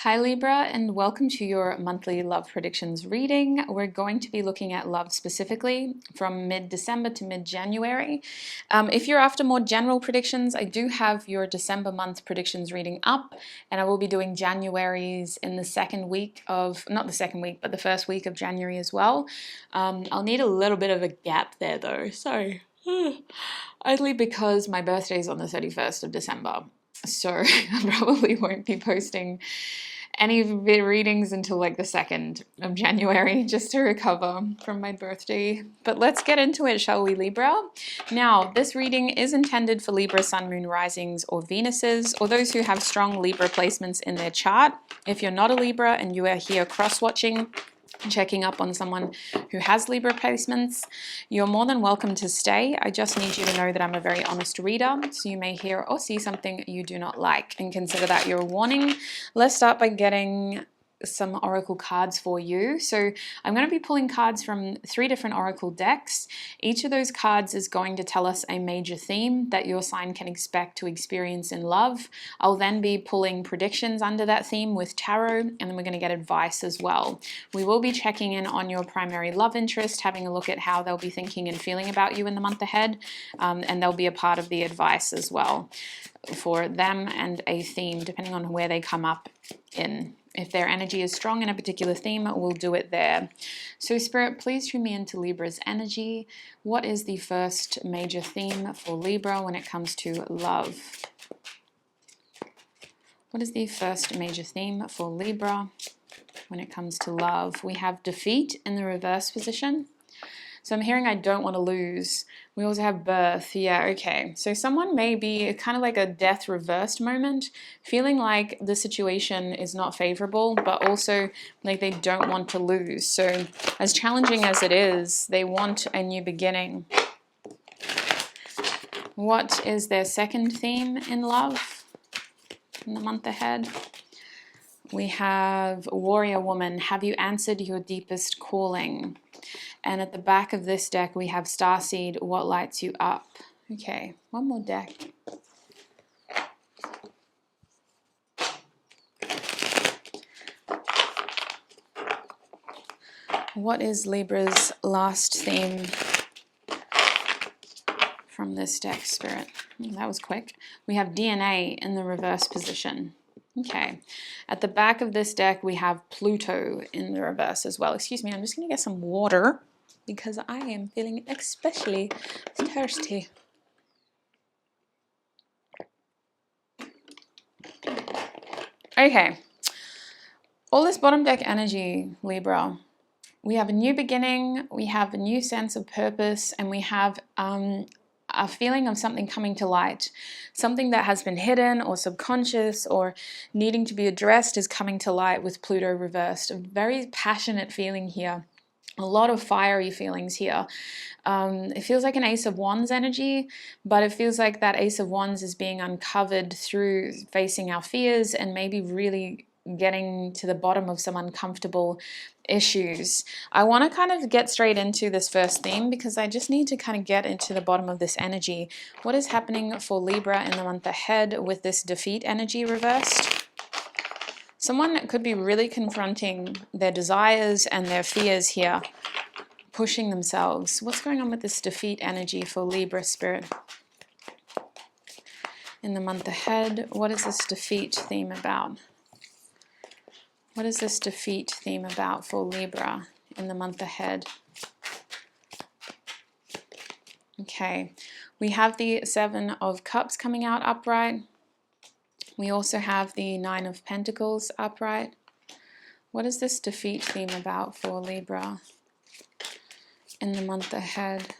Hi Libra, and welcome to your monthly love predictions reading. We're going to be looking at love specifically from mid-December to mid-January. If you're after more general predictions, I do have your December month predictions reading up, and I will be doing January's in the second week of, not the second week, but the first week of January as well. I'll need a little bit of a gap there though, so only because my birthday is on the 31st of December. So I probably won't be posting any readings until like the 2nd of January just to recover from my birthday. But let's get into it, shall we, Libra? Now, this reading is intended for Libra, Sun, Moon, Risings, or Venuses, or those who have strong Libra placements in their chart. If you're not a Libra and you are here cross-watching, checking up on someone who has Libra placements, you're more than welcome to stay. I just need you to know that I'm a very honest reader, so you may hear or see something you do not like, and consider that your warning. Let's start by getting some oracle cards for you. So I'm going to be pulling cards from 3 different oracle decks. Each of those cards is going to tell us a major theme that your sign can expect to experience in love. I'll then be pulling predictions under that theme with tarot, and then we're going to get advice as well. We will be checking in on your primary love interest, having a look at how they'll be thinking and feeling about you in the month ahead, and they'll be a part of the advice as well for them and a theme depending on where they come up in. If their energy is strong in a particular theme, we'll do it there. So Spirit, please tune me into Libra's energy. What is the first major theme for Libra when it comes to love? What is the first major theme for Libra when it comes to love? We have defeat in the reverse position. So I'm hearing I don't want to lose. We also have birth. Yeah, okay. So someone may be kind of like a death reversed moment, feeling like the situation is not favorable, but also like they don't want to lose. So as challenging as it is, they want a new beginning. What is their second theme in love in the month ahead? We have Warrior Woman. Have you answered your deepest calling? And at the back of this deck, we have Starseed, what lights you up? Okay, one more deck. What is Libra's last theme from this deck, Spirit? That was quick. We have DNA in the reverse position. Okay, at the back of this deck, we have Pluto in the reverse as well. Excuse me, I'm just going to get some water because I am feeling especially thirsty. Okay, all this bottom deck energy, Libra. We have a new beginning, we have a new sense of purpose, and we have a feeling of something coming to light. Something that has been hidden or subconscious or needing to be addressed is coming to light with Pluto reversed. A very passionate feeling here. A lot of fiery feelings here. It feels like an Ace of Wands energy, but it feels like that Ace of Wands is being uncovered through facing our fears and maybe really getting to the bottom of some uncomfortable issues. I want to kind of get straight into this first theme because I just need to kind of get into the bottom of this energy. What is happening for Libra in the month ahead with this defeat energy reversed? Someone could be really confronting their desires and their fears here, pushing themselves. What's going on with this defeat energy for Libra, Spirit? In the month ahead, what is this defeat theme about? What is this defeat theme about for Libra in the month ahead? Okay, we have the 7 of Cups coming out upright. We also have the 9 of Pentacles upright. What is this defeat theme about for Libra in the month ahead?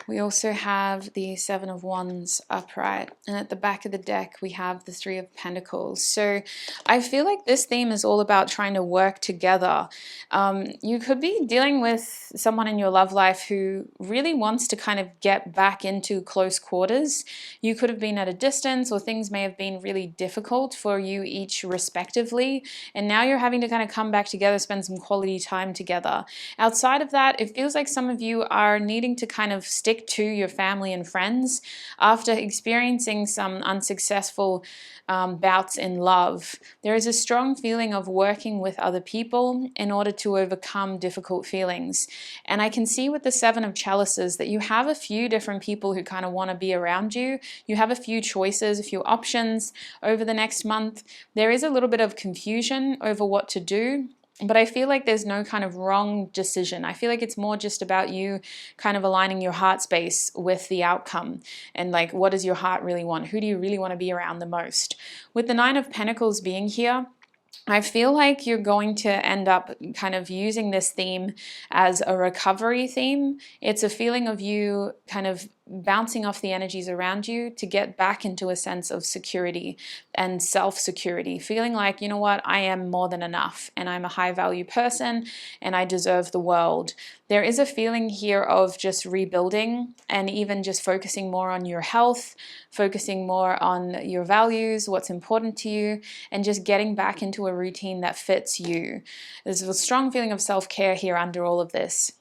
We also have the 7 of Wands upright, and at the back of the deck we have the 3 of Pentacles. So I feel like this theme is all about trying to work together. You could be dealing with someone in your love life who really wants to kind of get back into close quarters. You could have been at a distance, or things may have been really difficult for you each respectively, and now you're having to kind of come back together, spend some quality time together. Outside of that, it feels like some of you are needing to kind of stick stick to your family and friends after experiencing some unsuccessful bouts in love. There is a strong feeling of working with other people in order to overcome difficult feelings. And I can see with the Seven of Chalices that you have a few different people who kind of want to be around you. You have a few choices, a few options over the next month. There is a little bit of confusion over what to do, but I feel like there's no kind of wrong decision. I feel like it's more just about you kind of aligning your heart space with the outcome and like, what does your heart really want? Who do you really want to be around the most? With the Nine of Pentacles being here, I feel like you're going to end up kind of using this theme as a recovery theme. It's a feeling of you kind of bouncing off the energies around you to get back into a sense of security and self-security, feeling like, you know what, I am more than enough and I'm a high value person and I deserve the world. There is a feeling here of just rebuilding and even just focusing more on your health, focusing more on your values, what's important to you, and just getting back into a routine that fits you. There's a strong feeling of self-care here under all of this.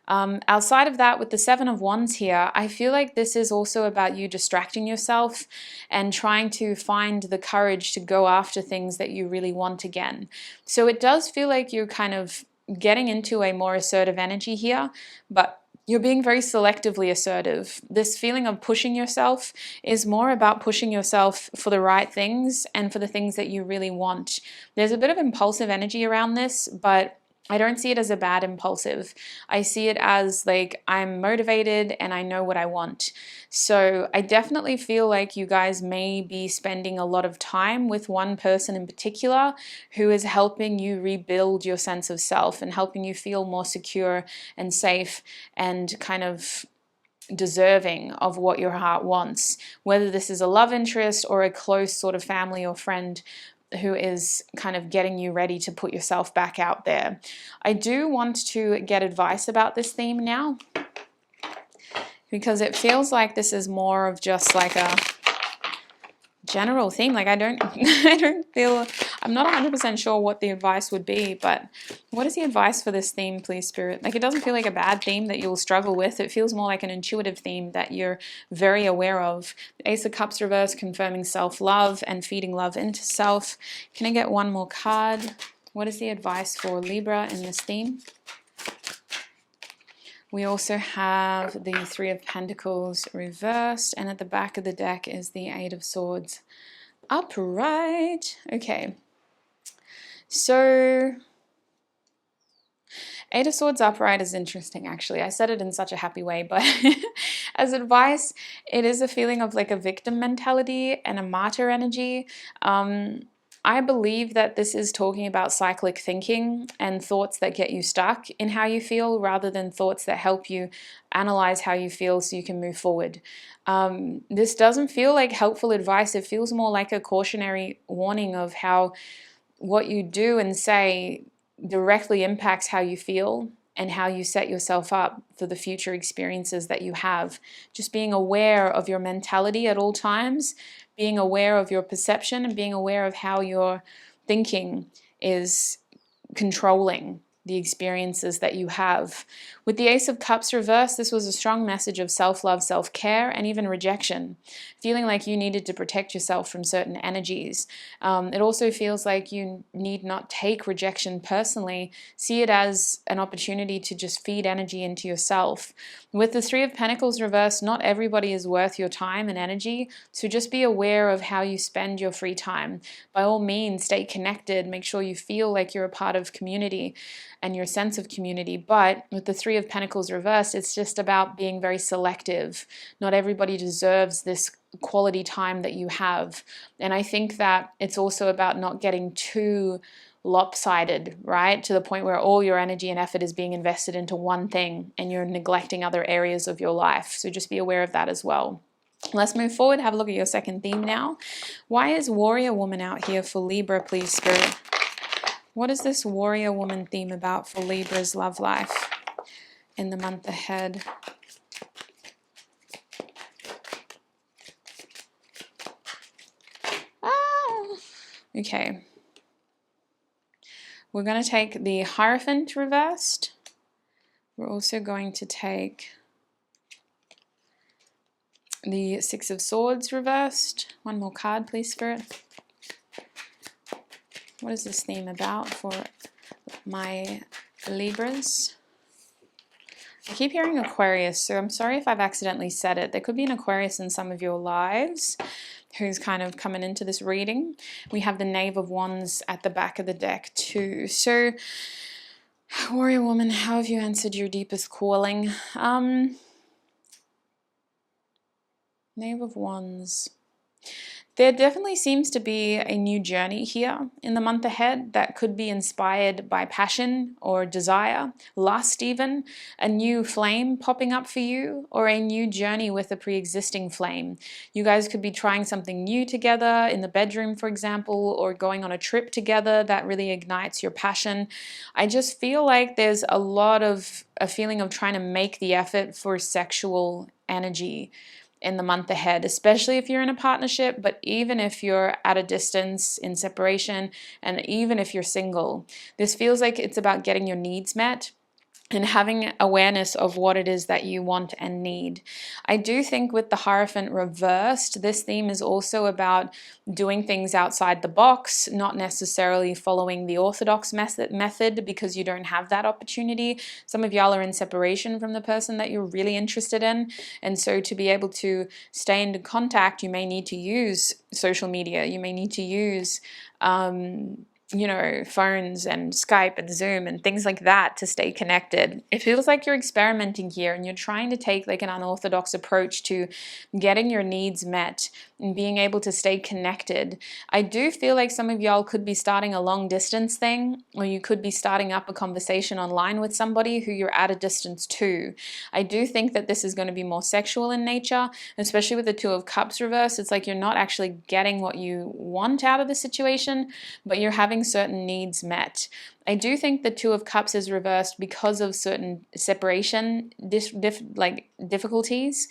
Outside of that, with the Seven of Wands here, I feel like this is also about you distracting yourself and trying to find the courage to go after things that you really want again. So it does feel like you're kind of getting into a more assertive energy here, but you're being very selectively assertive. This feeling of pushing yourself is more about pushing yourself for the right things and for the things that you really want. There's a bit of impulsive energy around this, but I don't see it as a bad impulsive. I see it as like, I'm motivated and I know what I want. So I definitely feel like you guys may be spending a lot of time with one person in particular who is helping you rebuild your sense of self and helping you feel more secure and safe and kind of deserving of what your heart wants, whether this is a love interest or a close sort of family or friend who is kind of getting you ready to put yourself back out there. I do want to get advice about this theme now, because it feels like this is more of just like a general theme. Like I don't feel, I'm not 100% sure what the advice would be, but what is the advice for this theme, please, Spirit? Like it doesn't feel like a bad theme that you'll struggle with. It feels more like an intuitive theme that you're very aware of. Ace of Cups reverse, confirming self-love and feeding love into self. Can I get one more card? What is the advice for Libra in this theme? We also have the Three of Pentacles reversed, and at the back of the deck is the Eight of Swords upright. Okay, so Eight of Swords upright is interesting, actually. I said it in such a happy way, but as advice, it is a feeling of like a victim mentality and a martyr energy. I believe that this is talking about cyclic thinking and thoughts that get you stuck in how you feel rather than thoughts that help you analyze how you feel so you can move forward. This doesn't feel like helpful advice. It feels more like a cautionary warning of how what you do and say directly impacts how you feel and how you set yourself up for the future experiences that you have. Just being aware of your mentality at all times, being aware of your perception, and being aware of how your thinking is controlling the experiences that you have. With the Ace of Cups reversed, this was a strong message of self-love, self-care, and even rejection. Feeling like you needed to protect yourself from certain energies. It also feels like you need not take rejection personally. See it as an opportunity to just feed energy into yourself. With the Three of Pentacles reversed, not everybody is worth your time and energy, so just be aware of how you spend your free time. By all means, stay connected, make sure you feel like you're a part of community and your sense of community. But with the Three of Pentacles reversed, it's just about being very selective. Not everybody deserves this quality time that you have. And I think that it's also about not getting too lopsided, right? To the point where all your energy and effort is being invested into one thing and you're neglecting other areas of your life. So just be aware of that as well. Let's move forward, have a look at your second theme now. Why is Warrior Woman out here for Libra, please, Spirit? What is this Warrior Woman theme about for Libra's love life in the month ahead? Okay. We're going to take the Hierophant reversed. We're also going to take the Six of Swords reversed. One more card, please, Spirit. What is this theme about for my Libras? I keep hearing Aquarius, so I'm sorry if I've accidentally said it. There could be an Aquarius in some of your lives who's kind of coming into this reading. We have the Knave of Wands at the back of the deck too. So, Warrior Woman, how have you answered your deepest calling? Knave of Wands. There definitely seems to be a new journey here in the month ahead that could be inspired by passion or desire, lust even, a new flame popping up for you, or a new journey with a pre-existing flame. You guys could be trying something new together in the bedroom, for example, or going on a trip together that really ignites your passion. I just feel like there's a feeling of trying to make the effort for sexual energy in the month ahead, especially if you're in a partnership, but even if you're at a distance in separation, and even if you're single. This feels like it's about getting your needs met and having awareness of what it is that you want and need. I do think with the Hierophant reversed, this theme is also about doing things outside the box, not necessarily following the orthodox method because you don't have that opportunity. Some of y'all are in separation from the person that you're really interested in, and so to be able to stay in contact, you may need to use social media. You may need to use phones and Skype and Zoom and things like that to stay connected. It feels like you're experimenting here and you're trying to take like an unorthodox approach to getting your needs met and being able to stay connected. I do feel like some of y'all could be starting a long distance thing, or you could be starting up a conversation online with somebody who you're at a distance to. I do think that this is going to be more sexual in nature, especially with the Two of Cups reversed. It's like you're not actually getting what you want out of the situation, but you're having certain needs met. I do think the Two of Cups is reversed because of certain separation difficulties,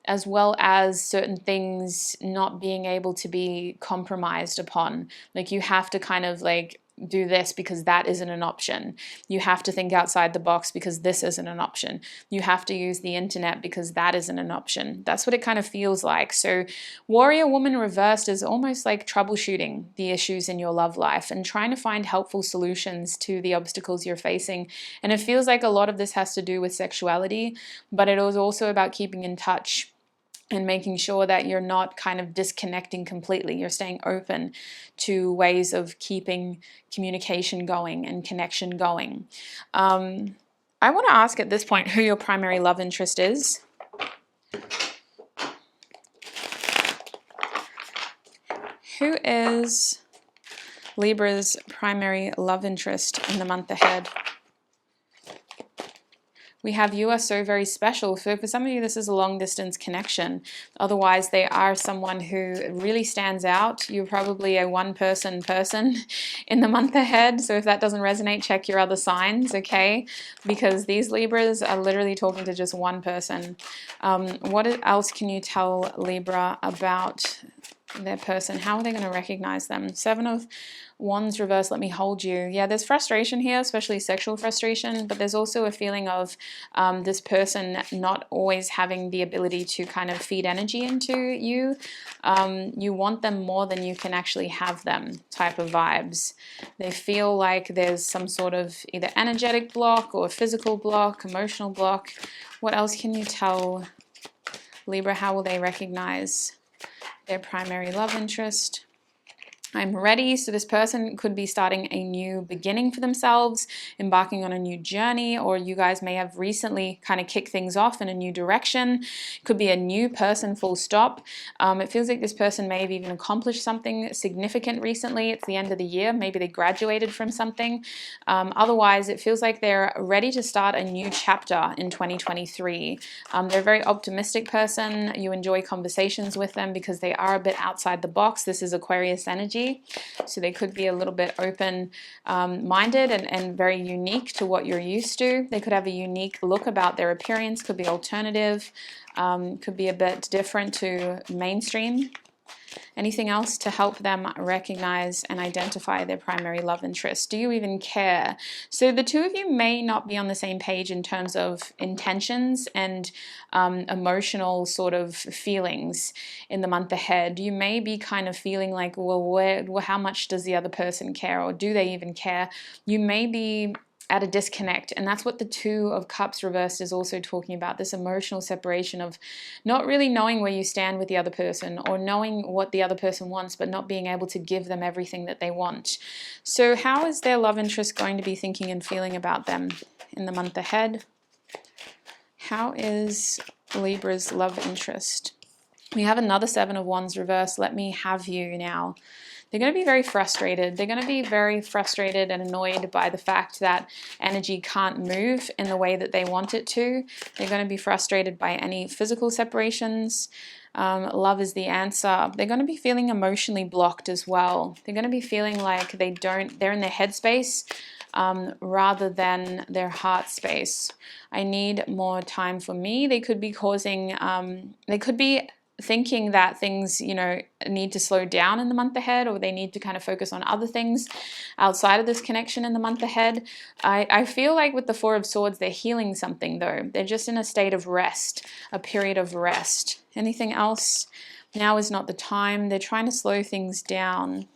as well as certain things not being able to be compromised upon. Like you have to kind of like do this because that isn't an option. You have to think outside the box because this isn't an option. You have to use the internet because that isn't an option. That's what it kind of feels like. So Warrior Woman reversed is almost like troubleshooting the issues in your love life and trying to find helpful solutions to the obstacles you're facing. And it feels like a lot of this has to do with sexuality, but it was also about keeping in touch and making sure that you're not kind of disconnecting completely. You're staying open to ways of keeping communication going and connection going. I want to ask at this point who your primary love interest is. Who is Libra's primary love interest in the month ahead? We have you are so very special. So for some of you, this is a long distance connection. Otherwise, they are someone who really stands out. You're probably a one-person in the month ahead. So if that doesn't resonate, check your other signs, okay? Because these Libras are literally talking to just one person. What else can you tell Libra about their person? How are they going to recognize them? Seven of Wands reverse, let me hold you. Yeah, there's frustration here, especially sexual frustration, but there's also a feeling of this person not always having the ability to kind of feed energy into you. You want them more than you can actually have them type of vibes. They feel like there's some sort of either energetic block or physical block, emotional block. What else can you tell Libra? How will they recognize their primary love interest? I'm ready. So this person could be starting a new beginning for themselves, embarking on a new journey, or you guys may have recently kind of kicked things off in a new direction. It could be a new person, full stop. It feels like this person may have even accomplished something significant recently. It's the end of the year. Maybe they graduated from something. Otherwise, it feels like they're ready to start a new chapter in 2023. They're a very optimistic person. You enjoy conversations with them because they are a bit outside the box. This is Aquarius energy. So they could be a little bit open-minded and very unique to what you're used to. They could have a unique look about their appearance, could be alternative, could be a bit different to mainstream. Anything else to help them recognize and identify their primary love interest? Do you even care? So the two of you may not be on the same page in terms of intentions and emotional sort of feelings in the month ahead. You may be kind of feeling like, well, how much does the other person care, or do they even care? You may be at a disconnect, and that's what the Two of Cups reversed is also talking about, this emotional separation of not really knowing where you stand with the other person, or knowing what the other person wants but not being able to give them everything that they want. So how is their love interest going to be thinking and feeling about them in the month ahead? How is Libra's love interest? We have another Seven of Wands reversed. Let me have you now. They're going to be very frustrated. They're going to be very frustrated and annoyed by the fact that energy can't move in the way that they want it to. They're going to be frustrated by any physical separations. Love is the answer. They're going to be feeling emotionally blocked as well. They're going to be feeling like they're in their headspace rather than their heart space. I need more time for me. They could be causing, they could be thinking that things, need to slow down in the month ahead, or they need to kind of focus on other things outside of this connection in the month ahead. I feel like with the Four of Swords, they're healing something though. They're just in a state of rest, a period of rest. Anything else? Now is not the time. They're trying to slow things down.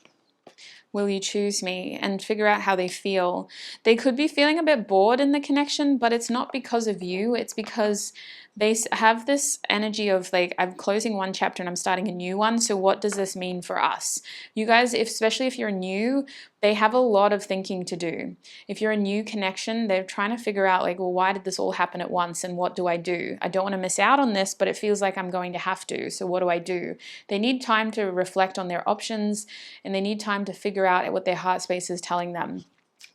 Will you choose me? And figure out how they feel. They could be feeling a bit bored in the connection, but it's not because of you. It's because they have this energy of like, I'm closing one chapter and I'm starting a new one. So what does this mean for us? You guys, especially if you're new, they have a lot of thinking to do. If you're a new connection, they're trying to figure out like, well, why did this all happen at once and what do I do? I don't want to miss out on this, but it feels like I'm going to have to. So what do I do? They need time to reflect on their options, and they need time to figure out what their heart space is telling them.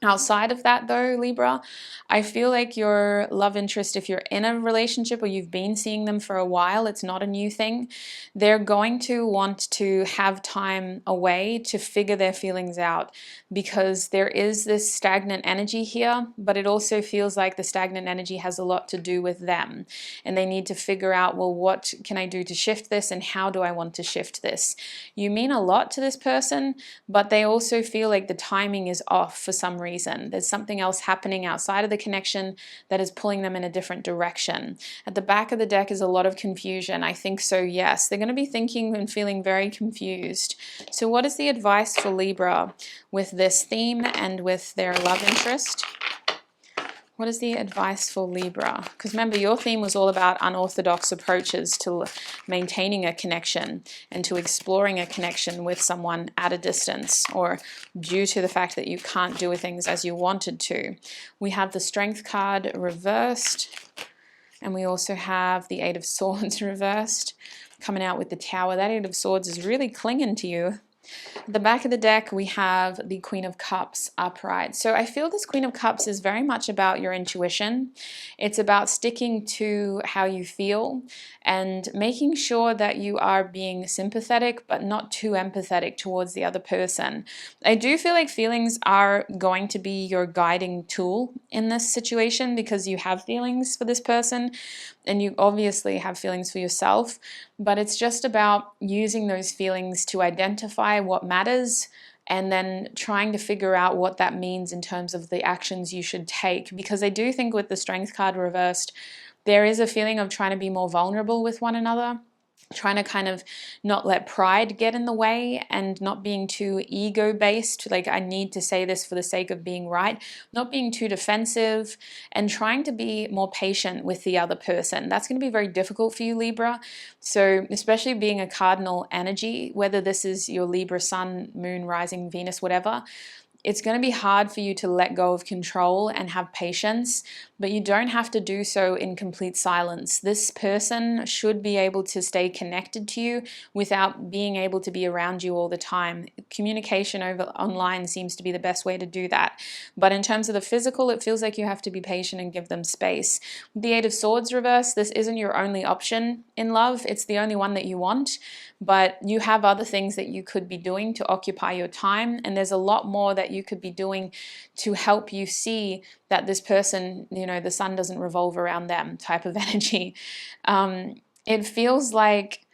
Outside of that though, Libra, I feel like your love interest, if you're in a relationship or you've been seeing them for a while, it's not a new thing. They're going to want to have time away to figure their feelings out, because there is this stagnant energy here, but it also feels like the stagnant energy has a lot to do with them. And they need to figure out, well, what can I do to shift this, and how do I want to shift this? You mean a lot to this person, but they also feel like the timing is off for some reason. There's something else happening outside of the connection that is pulling them in a different direction. At the back of the deck is a lot of confusion. I think so, yes. They're going to be thinking and feeling very confused. So what is the advice for Libra with this theme and with their love interest? What is the advice for Libra? Because remember, your theme was all about unorthodox approaches to maintaining a connection and to exploring a connection with someone at a distance, or due to the fact that you can't do things as you wanted to. We have the Strength card reversed, and we also have the Eight of Swords reversed, coming out with the Tower. That Eight of Swords is really clinging to you. At the back of the deck, we have the Queen of Cups upright. So I feel this Queen of Cups is very much about your intuition. It's about sticking to how you feel and making sure that you are being sympathetic but not too empathetic towards the other person. I do feel like feelings are going to be your guiding tool in this situation, because you have feelings for this person and you obviously have feelings for yourself, but it's just about using those feelings to identify what matters and then trying to figure out what that means in terms of the actions you should take. Because I do think with the Strength card reversed, there is a feeling of trying to be more vulnerable with one another, trying to kind of not let pride get in the way and not being too ego-based, like I need to say this for the sake of being right, not being too defensive, and trying to be more patient with the other person. That's going to be very difficult for you, Libra. So especially being a cardinal energy, whether this is your Libra sun, moon, rising, Venus, whatever, it's going to be hard for you to let go of control and have patience, but you don't have to do so in complete silence. This person should be able to stay connected to you without being able to be around you all the time. Communication over online seems to be the best way to do that. But in terms of the physical, it feels like you have to be patient and give them space. With the Eight of Swords reversed, this isn't your only option in love. It's the only one that you want, but you have other things that you could be doing to occupy your time, and there's a lot more that you could be doing to help you see that this person, the sun doesn't revolve around them type of energy. It feels like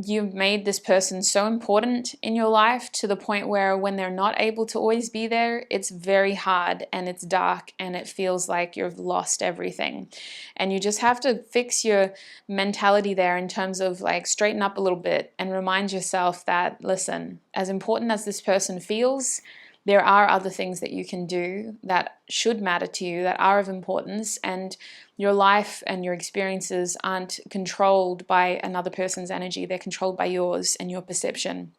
you've made this person so important in your life to the point where when they're not able to always be there, it's very hard and it's dark and it feels like you've lost everything. And you just have to fix your mentality there in terms of like straighten up a little bit and remind yourself that, listen, as important as this person feels, there are other things that you can do that should matter to you, that are of importance, and your life and your experiences aren't controlled by another person's energy. They're controlled by yours and your perception.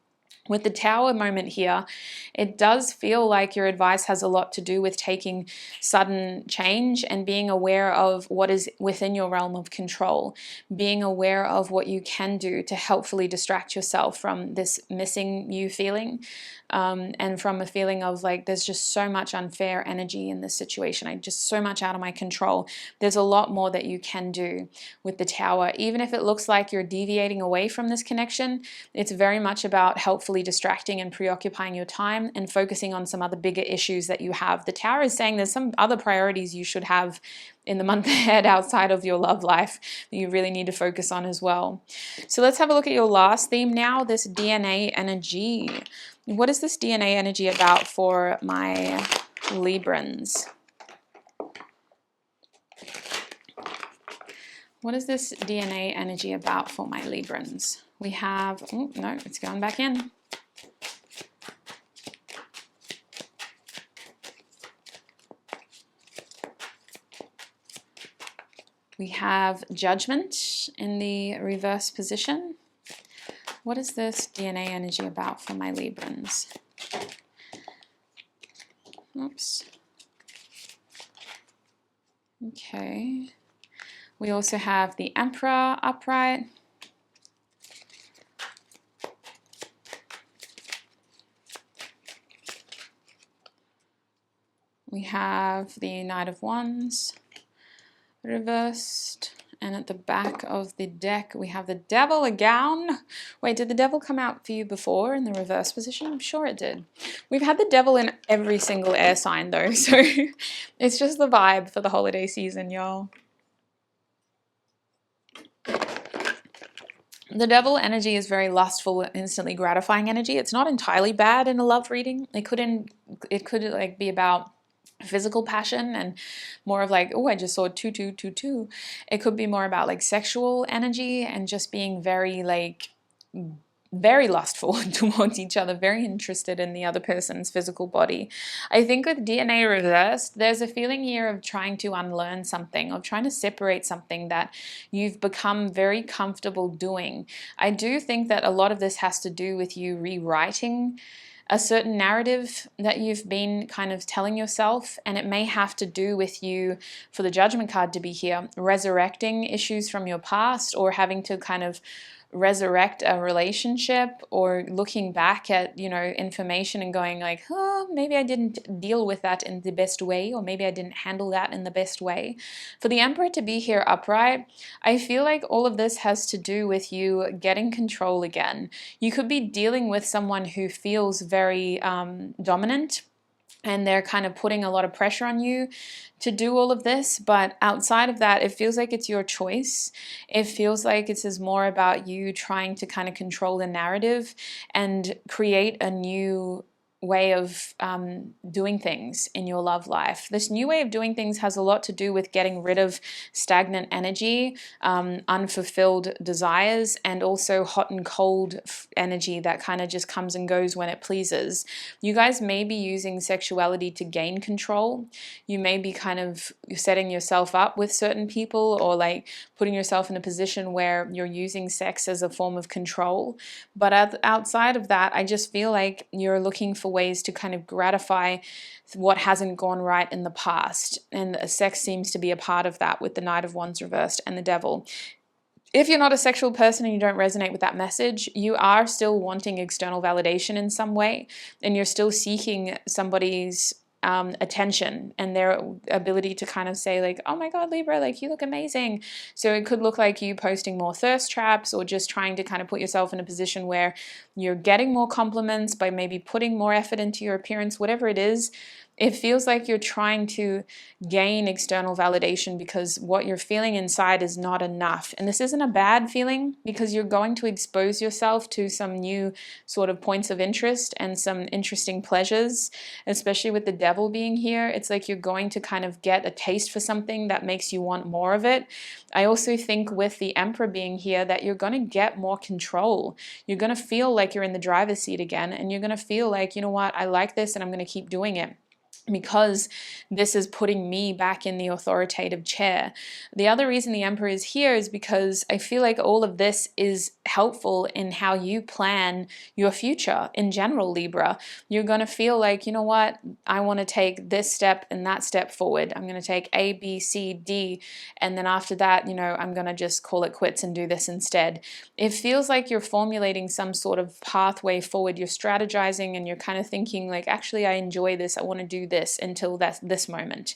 With the Tower moment here, it does feel like your advice has a lot to do with taking sudden change and being aware of what is within your realm of control, being aware of what you can do to helpfully distract yourself from this missing you feeling, and from a feeling of like there's just so much unfair energy in this situation. I'm just so much out of my control. There's a lot more that you can do with the Tower. Even if it looks like you're deviating away from this connection, it's very much about helpfully distracting and preoccupying your time and focusing on some other bigger issues that you have. The Tower is saying there's some other priorities you should have in the month ahead outside of your love life that you really need to focus on as well. So let's have a look at your last theme now, this DNA energy. What is this DNA energy about for my Librans? What is this DNA energy about for my Librans? We have, oh no, it's going back in. We have Judgment in the reverse position. What is this DNA energy about for my Librans? Oops. Okay. We also have the Emperor upright. We have the Knight of Wands reversed, and at the back of the deck we have the Devil again. Wait, did the Devil come out for you before in the reverse position? I'm sure it did. We've had the Devil in every single air sign though, so it's just the vibe for the holiday season, y'all. The Devil energy is very lustful, instantly gratifying energy. It's not entirely bad in a love reading. It could like be about physical passion and more of like, oh, I just saw 2222. It could be more about like sexual energy and just being very like very lustful towards each other, very interested in the other person's physical body. I think with DNA reversed, there's a feeling here of trying to unlearn something, of trying to separate something that you've become very comfortable doing. I do think that a lot of this has to do with you rewriting a certain narrative that you've been kind of telling yourself, and it may have to do with you, for the Judgment card to be here, resurrecting issues from your past, or having to kind of resurrect a relationship, or looking back at, you know, information and going like, oh, maybe I didn't deal with that in the best way, or maybe I didn't handle that in the best way. For the Emperor to be here upright, I feel like all of this has to do with you getting control again. You could be dealing with someone who feels very dominant, and they're kind of putting a lot of pressure on you to do all of this, but outside of that, it feels like it's your choice. It feels like it is more about you trying to kind of control the narrative and create a new way of doing things in your love life. This new way of doing things has a lot to do with getting rid of stagnant energy, unfulfilled desires, and also hot and cold energy that kind of just comes and goes when it pleases. You guys may be using sexuality to gain control. You may be kind of setting yourself up with certain people, or like putting yourself in a position where you're using sex as a form of control. But outside of that, I just feel like you're looking for ways to kind of gratify what hasn't gone right in the past, and sex seems to be a part of that with the Knight of Wands reversed and the Devil. If you're not a sexual person and you don't resonate with that message, you are still wanting external validation in some way, and you're still seeking somebody's attention and their ability to kind of say like, oh my God, Libra, like you look amazing. So it could look like you posting more thirst traps, or just trying to kind of put yourself in a position where you're getting more compliments by maybe putting more effort into your appearance. Whatever it is, It feels like you're trying to gain external validation because what you're feeling inside is not enough. And this isn't a bad feeling because you're going to expose yourself to some new sort of points of interest and some interesting pleasures, especially with the devil being here. It's like you're going to kind of get a taste for something that makes you want more of it. I also think with the Emperor being here that you're going to get more control. You're going to feel like you're in the driver's seat again, and you're going to feel like, you know what, I like this and I'm going to keep doing it, because this is putting me back in the authoritative chair. The other reason the Emperor is here is because I feel like all of this is helpful in how you plan your future in general, Libra. You're going to feel like, you know what, I want to take this step and that step forward. I'm going to take A, B, C, D, and then after that, you know, I'm going to just call it quits and do this instead. It feels like you're formulating some sort of pathway forward. You're strategizing and you're kind of thinking like, actually, I enjoy this. I want to do this until this moment.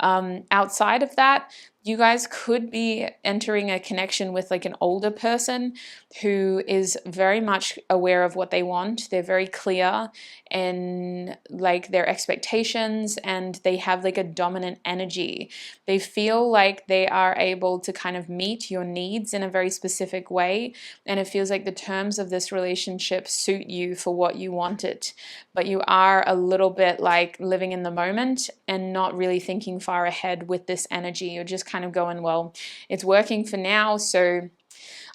Outside of that, you guys could be entering a connection with like an older person who is very much aware of what they want. They're very clear in like their expectations, and they have like a dominant energy. They feel like they are able to kind of meet your needs in a very specific way, and it feels like the terms of this relationship suit you for what you want it. But you are a little bit like living in the moment and not really thinking far ahead with this energy. You're just kind of going, well, it's working for now, so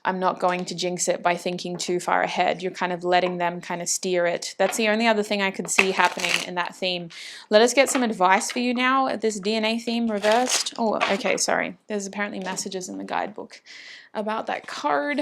I'm not going to jinx it by thinking too far ahead. You're kind of letting them kind of steer it. That's the only other thing I could see happening in that theme. Let us get some advice for you now. This DNA theme reversed. Oh, okay, sorry. There's apparently messages in the guidebook about that card.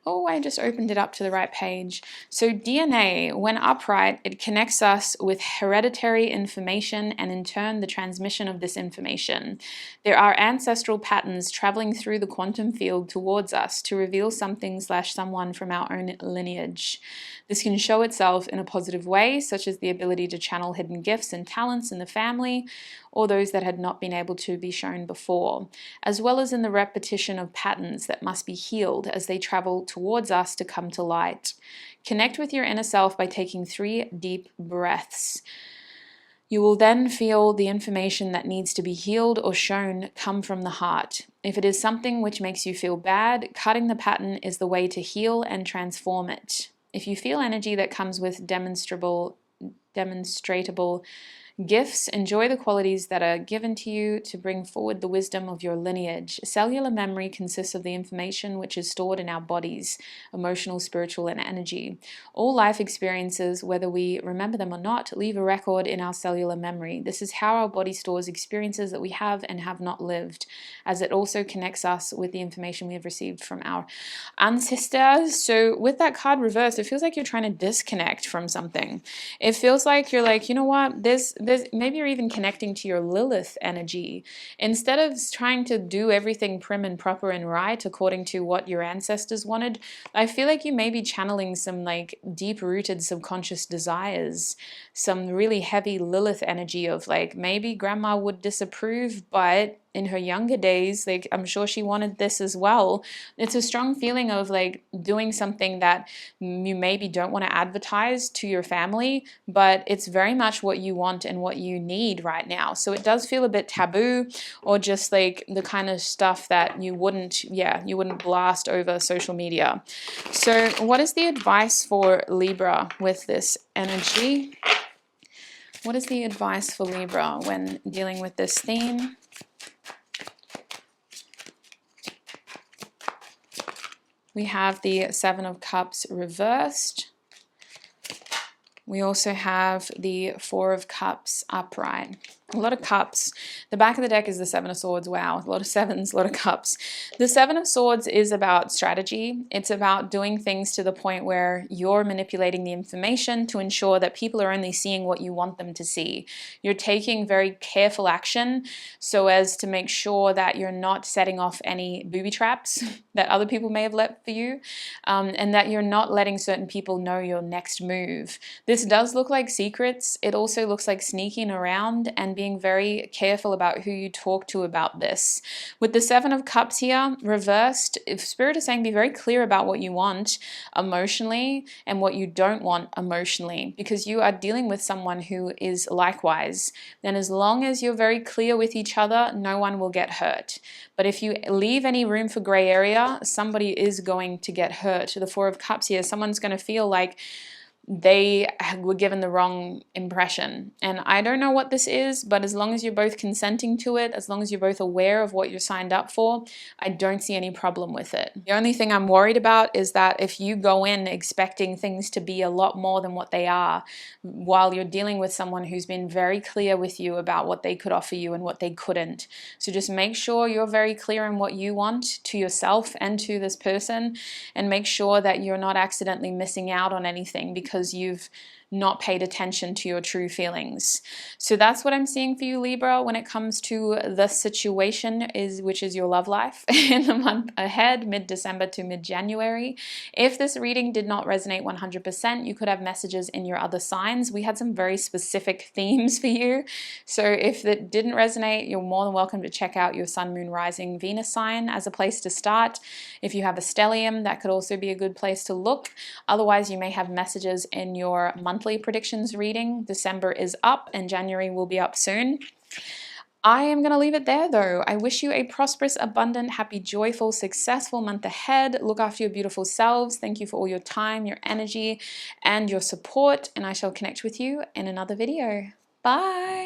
Oh, I just opened it up to the right page. So DNA, when upright, it connects us with hereditary information and in turn the transmission of this information. There are ancestral patterns traveling through the quantum field towards us to reveal something/someone from our own lineage. This can show itself in a positive way, such as the ability to channel hidden gifts and talents in the family, or those that had not been able to be shown before, as well as in the repetition of patterns that must be healed as they travel towards us to come to light. Connect with your inner self by taking 3 deep breaths. You will then feel the information that needs to be healed or shown come from the heart. If it is something which makes you feel bad, cutting the pattern is the way to heal and transform it. If you feel energy that comes with demonstrable gifts, enjoy the qualities that are given to you to bring forward the wisdom of your lineage. Cellular memory consists of the information which is stored in our bodies, emotional, spiritual, and energy. All life experiences, whether we remember them or not, leave a record in our cellular memory. This is how our body stores experiences that we have and have not lived, as it also connects us with the information we have received from our ancestors. So with that card reversed, it feels like you're trying to disconnect from something. It feels like you're like, you know what, maybe you're even connecting to your Lilith energy. Instead of trying to do everything prim and proper and right according to what your ancestors wanted, I feel like you may be channeling some like deep-rooted subconscious desires, some really heavy Lilith energy of like, maybe grandma would disapprove, but in her younger days, like I'm sure she wanted this as well. It's a strong feeling of like doing something that you maybe don't want to advertise to your family, but it's very much what you want and what you need right now. So it does feel a bit taboo, or just like the kind of stuff that you wouldn't blast over social media. So what is the advice for Libra with this energy? What is the advice for Libra when dealing with this theme? We have the 7 of Cups reversed. We also have the 4 of Cups upright. A lot of cups. The back of the deck is the 7 of Swords. Wow, a lot of sevens, a lot of cups. The 7 of Swords is about strategy. It's about doing things to the point where you're manipulating the information to ensure that people are only seeing what you want them to see. You're taking very careful action so as to make sure that you're not setting off any booby traps that other people may have let for you, and that you're not letting certain people know your next move. This This does look like secrets. It also looks like sneaking around and being very careful about who you talk to about this. With the Seven of Cups here, reversed, if Spirit is saying be very clear about what you want emotionally and what you don't want emotionally, because you are dealing with someone who is likewise. Then as long as you're very clear with each other, no one will get hurt. But if you leave any room for gray area, somebody is going to get hurt. The Four of Cups here, someone's going to feel like they were given the wrong impression. And I don't know what this is, but as long as you're both consenting to it, as long as you're both aware of what you're signed up for, I don't see any problem with it. The only thing I'm worried about is that if you go in expecting things to be a lot more than what they are, while you're dealing with someone who's been very clear with you about what they could offer you and what they couldn't. So just make sure you're very clear in what you want to yourself and to this person, and make sure that you're not accidentally missing out on anything because you've not paid attention to your true feelings. So that's what I'm seeing for you, Libra, when it comes to the situation, which is your love life in the month ahead, mid-December to mid-January. If this reading did not resonate 100%, you could have messages in your other signs. We had some very specific themes for you. So if it didn't resonate, you're more than welcome to check out your Sun, Moon, Rising, Venus sign as a place to start. If you have a stellium, that could also be a good place to look. Otherwise, you may have messages in your monthly predictions reading. December is up and January will be up soon. I am going to leave it there though. I wish you a prosperous, abundant, happy, joyful, successful month ahead. Look after your beautiful selves. Thank you for all your time, your energy, and your support. And I shall connect with you in another video. Bye.